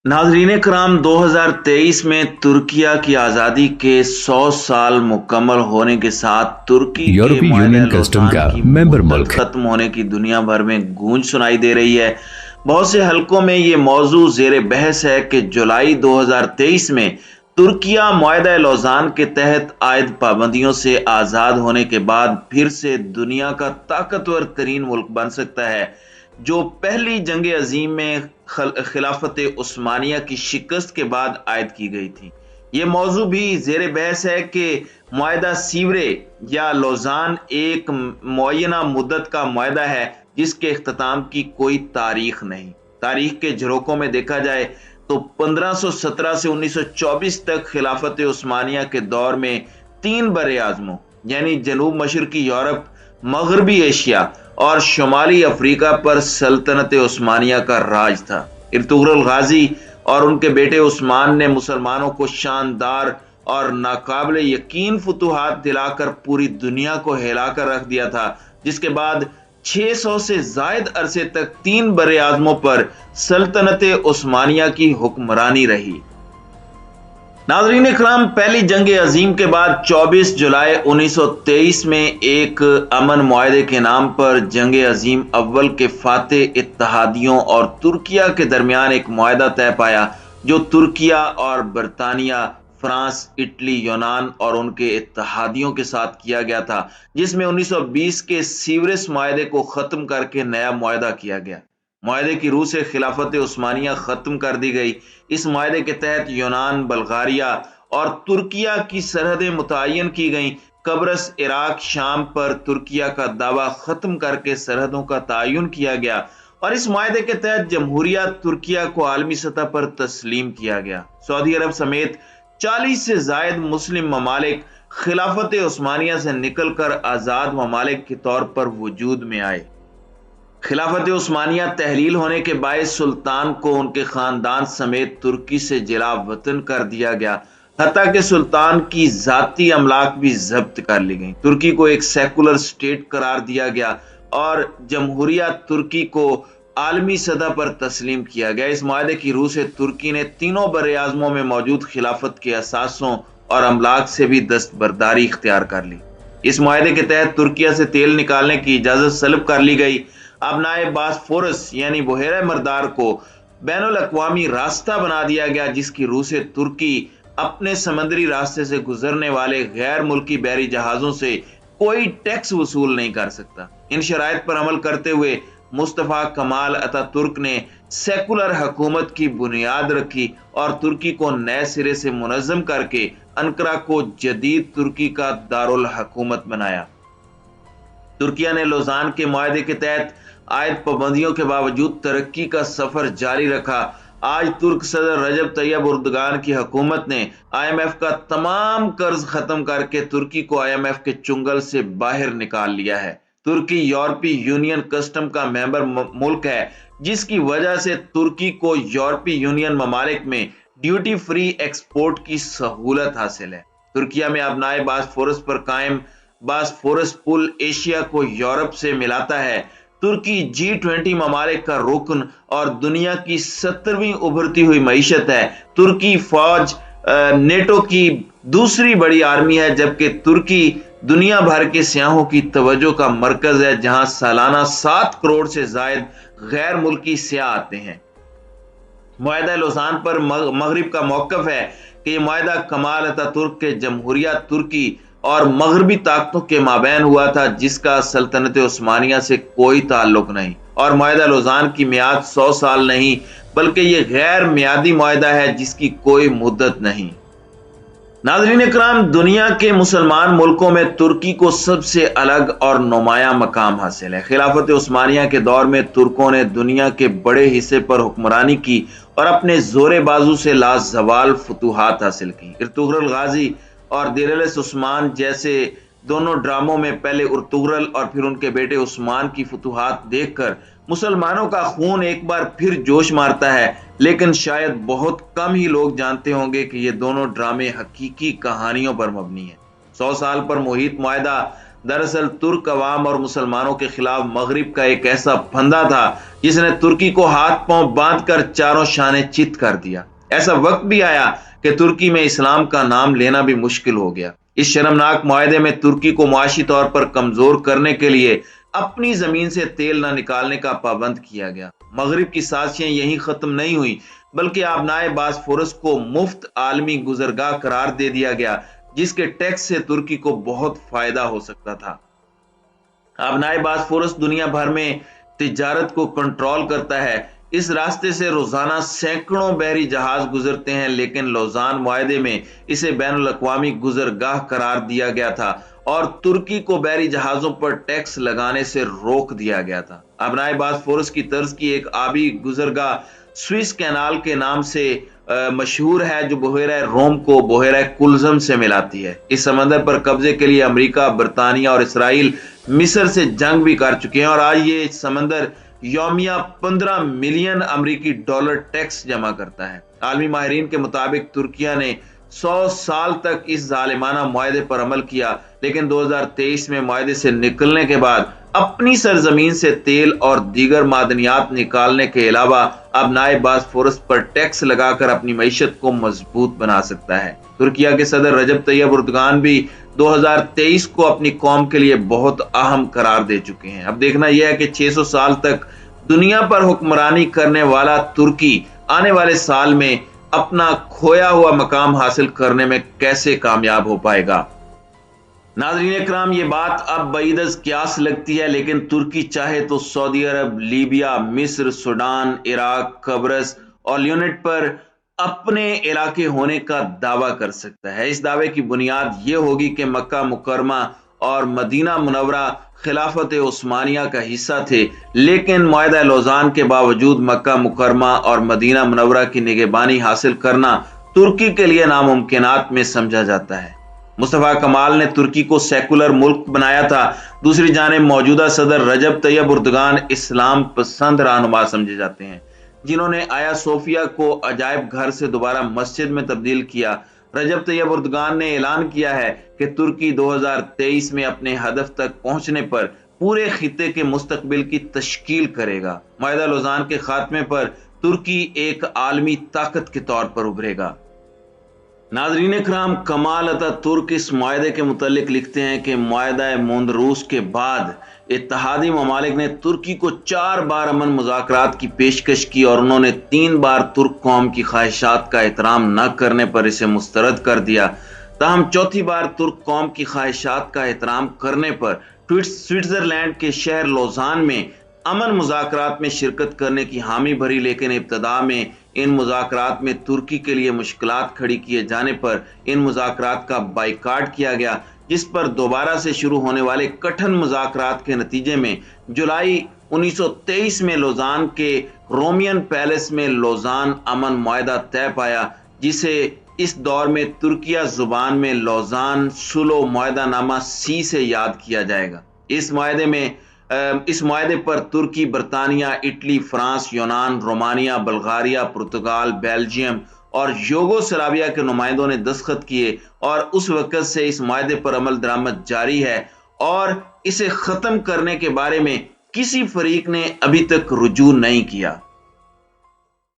नाज़रीन कराम 2023 में तुर्किया की आज़ादी के 100 साल मुकम्मल होने के साथ तुर्की के यूरोपीय मुआहदा यूनियन कस्टम लौज़ान का की मेंबर मुद्दत मुल्क। ख़त्म होने की दुनिया भर में गूंज सुनाई दे रही है। बहुत से हलकों में ये मौजू ज़ेर बहस है कि जुलाई 2023 में तुर्किया मुआहदा लौज़ान के तहत आयद पाबंदियों से आज़ाद होने के बाद फिर से दुनिया का ताकतवर तरीन मुल्क बन सकता है, जो पहली जंग अजीम में खिलाफत उस्मानिया की शिकस्त के बाद आयद की गई थी। ये मौजू भी जेर बहस है कि मुआहदा सीवरे या लौज़ान एक मुअय्यना मुद्दत का मुआहदा है जिसके इख्तिताम की कोई तारीख नहीं। तारीख के झरोकों में देखा जाए तो 1517 से 1924 तक खिलाफत उस्मानिया के दौर में तीन बरे आजमों यानी जनूब मशरकी यूरोप, मगरबी एशिया और शुमाली अफ्रीका पर सल्तनत उस्मानिया का राज था। इर्तुगरुल गाजी और उनके बेटे उस्मान ने मुसलमानों को शानदार और नाकाबिले यकीन फतूहात दिलाकर पूरी दुनिया को हिलाकर रख दिया था, जिसके बाद 600 से जायद अरसे तक तीन बरे आजमों पर सल्तनत उस्मानिया की हुक्मरानी रही। नाज़रीन इकराम, पहली जंग अजीम के बाद 24 जुलाई 1923 में एक अमन मुआहदे के नाम पर जंग अजीम अव्वल के फातेह इत्तहादियों और तुर्किया के दरमियान एक मुआहदा तय पाया, जो तुर्किया और बरतानिया, फ्रांस, इटली, यूनान और उनके इत्तहादियों के साथ किया गया था, जिसमें 1920 के सीवरेस मुआहदे को खत्म करके नया मुआहदा किया गया। मुआहदे की रूह से खिलाफत उस्मानिया खत्म कर दी गई। इस मुआहदे के तहत यूनान, बल्गारिया और तुर्किया की सरहदें मुतय्यन की गईं। कब्रस, इराक, शाम पर तुर्किया का दावा खत्म करके सरहदों का तयन किया गया और इस मुआहदे के तहत जमहूरिया तुर्किया को आलमी सतह पर तस्लीम किया गया। सऊदी अरब समेत 40 से जायद मुस्लिम ममालिक खिलाफत उस्मानिया से निकलकर आजाद ममालिक के तौर पर वजूद में आए। खिलाफत उस्मानिया तहलील होने के बायस सुल्तान को उनके खानदान समेत तुर्की से जिला वतन कर दिया गया, हत्ता कि सुल्तान की जाती अमलाक भी जब्त कर ली गई। तुर्की को एक सेकुलर स्टेट करार दिया गया और जमहूरिया तुर्की को आलमी सतह पर तस्लीम किया गया। इस मुआहदे की रूह से तुर्की ने तीनों बरे आजमों में मौजूद खिलाफत के असासों और अमलाक से भी दस्तबरदारी इख्तियार कर ली। इस मुआहदे के तहत तुर्किया से तेल निकालने की इजाजत सल्ब कर ली गई। अब नाए बासफोरस यानी बहेरा मरदार को बैनुल अक़वामी रास्ता बना दिया गया, जिसकी रूह से तुर्की अपने समंदरी रास्ते से गुजरने वाले गैर मुल्की बहरी जहाजों से कोई टैक्स वसूल नहीं कर सकता। इन शराइत पर अमल करते हुए मुस्तफा कमाल अतातुर्क ने सेकुलर हुकूमत की बुनियाद रखी और तुर्की को नए सिरे से मुनज़्ज़म करके अंकारा को जदीद तुर्की का दारुल हुकूमत बनाया। तुर्किया ने लौज़ान के मुआहदे के तहत आयद पाबंदियों के बावजूद तरक्की का सफर जारी रखा। आज तुर्क सदर रजब तैयब उर्दगान की हुकूमत ने IMF का तमाम कर्ज खत्म करके तुर्की को IMF के चुंगल से बाहर निकाल लिया है। तुर्की यूरोपीय यूनियन कस्टम का मेंबर मुल्क है, जिसकी वजह से तुर्की को यूरोपीय यूनियन ममालिक में ड्यूटी फ्री एक्सपोर्ट की सहूलत हासिल है। तुर्किया में अब नाए बासफोरस पर कायम बासफोरस पुल एशिया को यूरोप से मिलाता है। तुर्की G20 ममालिक का रुकन और दुनिया की 70वीं उभरती हुई मईशत है। तुर्की फौज नेटो की दूसरी बड़ी आर्मी है, जबकि तुर्की दुनिया भर के सियाहों की तवज्जो का मरकज है, जहां सालाना 7 करोड़ से जायद गैर मुल्की सियाह आते हैं। मुआहदा लौज़ान पर मगरिब का मौक़िफ़ है कि यह मुआहदा कमाल अतातुर्क के जमहूरिया तुर्की और मगरबी ताकतों के माबैन हुआ था, जिसका सल्तनत उस्मानिया से कोई ताल्लुक नहीं। और मुआहदा लौज़ान की मियाद 100 साल नहीं, बल्कि यह गैर मियादी मुआहदा है जिसकी कोई मुद्दत नहीं। नाज़रीन इकराम, दुनिया के मुसलमान मुल्कों में तुर्की को सबसे अलग और नुमाया मकाम हासिल है। खिलाफत उस्मानिया के दौर में तुर्कों ने दुनिया के बड़े हिस्से पर हुक्मरानी की और अपने जोरे बाजू से लाजवाल फतूहात हासिल की। इर्तुगरुल गाजी और दिरलिस उस्मान जैसे दोनों ड्रामों में पहले इर्तुगरुल और फिर उनके बेटे उस्मान की फतूहात देखकर मुसलमानों का खून एक बार फिर जोश मारता है, लेकिन शायद बहुत कम ही लोग जानते होंगे कि ये दोनों ड्रामे हकीकी कहानियों पर मबनी है। 100 साल पर मुहित मुआहदा दरअसल तुर्क अवाम और मुसलमानों के खिलाफ मगरिब का एक ऐसा फंदा था जिसने तुर्की को हाथ पांव बांधकर चारों शाने चित कर दिया। ऐसा वक्त भी आया कि तुर्की में इस्लाम का नाम लेना भी मुश्किल हो गया। इस शर्मनाक मुआहदे में तुर्की को मुआशी तौर पर कमजोर करने के लिए अपनी जमीन से तेल न निकालने का पाबंद किया गया। मगरिब की साजिशें यहीं खत्म नहीं हुई, बल्कि आबनाए बासफोरस को मुफ्त आलमी गुजरगाह करार दे दिया गया, जिसके टैक्स से तुर्की को बहुत फायदा हो सकता था। आबनाए बासफोरस दुनिया भर में तिजारत को कंट्रोल करता है। इस रास्ते से रोजाना सैकड़ों बहरी जहाज गुजरते हैं, लेकिन लौजान मुआहदे में इसे बैनुल अक़वामी गुजरगाह करार दिया गया था और तुर्की को बहरी जहाजों पर टैक्स लगाने से रोक दिया गया था। आबनाए बासफोरस की तर्ज की एक आबी गुजरगाह स्विस कैनाल के नाम से मशहूर है, जो बहेरा रोम को बहेरा कुल्ज़म से मिलाती है। इस समंदर पर कब्जे के लिए अमेरिका, बरतानिया और इसराइल मिस्र से जंग भी कर चुके हैं और आज ये समंदर यौमिया 15 मिलियन अमेरिकी डॉलर टैक्स जमा करता है। आलमी माहिरीन के मुताबिक तुर्किया ने 100 साल तक इस जालिमाना मुआहदे पर अमल किया, लेकिन 2023 में मुआहदे से निकलने के बाद अपनी सरजमीन से तेल और दीगर मादनियात निकालने के अलावा अब नाए बासफोरस पर टैक्स लगाकर अपनी मईशत को मजबूत बना सकता है। तुर्किया के सदर रजब तैयब एर्दोगान भी 2023 को अपनी कौम के लिए बहुत अहम करार दे चुके हैं। अब देखना यह है कि 600 साल तक दुनिया पर हुक्मरानी करने वाला तुर्की आने वाले साल में अपना खोया हुआ मकाम हासिल करने में कैसे कामयाब हो पाएगा। नाज़रीन इकराम, ये बात अब बईदस क्यास लगती है, लेकिन तुर्की चाहे तो सऊदी अरब, लीबिया, मिस्र, सूडान, इराक, कब्रस और ल्यूनिट पर अपने इलाके होने का दावा कर सकता है। इस दावे की बुनियाद ये होगी कि मक्का मुकरमा और मदीना मुनव्वरा खिलाफत उस्मानिया का हिस्सा थे, लेकिन मुआहदा लौज़ान के बावजूद मक्का मुकरमा और मदीना मुनव्वरा की निगहबानी हासिल करना तुर्की के लिए नामुमकिनात में समझा जाता है। मुस्तफा कमाल ने तुर्की को सेकुलर मुल्क बनाया था। दूसरी जानिब मौजूदा सदर रजब तैयब एर्दोगान इस्लाम पसंद रहनुमा समझे जाते हैं, जिन्होंने आया सोफिया को अजायब घर से दोबारा मस्जिद में तब्दील किया। रजब तैयब एर्दोगान ने ऐलान किया है कि तुर्की 2023 में अपने हदफ तक पहुंचने पर पूरे खित्ते के मुस्तकबिल की तश्कील करेगा। मुआहदा लौज़ान के खात्मे पर तुर्की एक आलमी ताकत के तौर पर उभरेगा। नाज़रीन इकराम, कमाल अतातुर्क इस मुआहदे के मुतालिक लिखते हैं कि मुआहदा मोंदरूस के बाद इत्तेहादी ममालिक ने तुर्की को 4 बार अमन मुज़ाकरात की पेशकश की और उन्होंने 3 बार तुर्क कौम की ख्वाहिशात का एहतराम न करने पर इसे मुस्तरद कर दिया। ताहम चौथी बार तुर्क कौम की ख्वाहिशात का एहतराम करने पर स्विट्जरलैंड के शहर लौज़ान में अमन मुज़ाकरात में शिरकत करने की हामी भरी, लेकिन इब्तदा में इन मुज़ाकरात में तुर्की के लिए मुश्किलात खड़ी किए जाने पर इन मुज़ाकरात का बाइकाट किया गया, जिस पर दोबारा से शुरू होने वाले कठिन मुज़ाकरात के नतीजे में जुलाई 1923 में लौज़ान के रोमियन पैलेस में लौज़ान अमन मुआहदा तय पाया, जिसे इस दौर में तुर्किया जुबान में लौज़ान सुलो मुआहदा नामा सी से याद किया जाएगा। इस मुआहदे पर तुर्की, बरतानिया, इटली, फ्रांस, यूनान, रोमानिया, बल्गारिया, पुर्तगाल, बेल्जियम और यूगोस्लाविया के नुमाइंदों ने दस्तखत किए और उस वक्त से इस मुआहदे पर अमल दरामद जारी है और इसे खत्म करने के बारे में किसी फरीक ने अभी तक रुजू नहीं किया।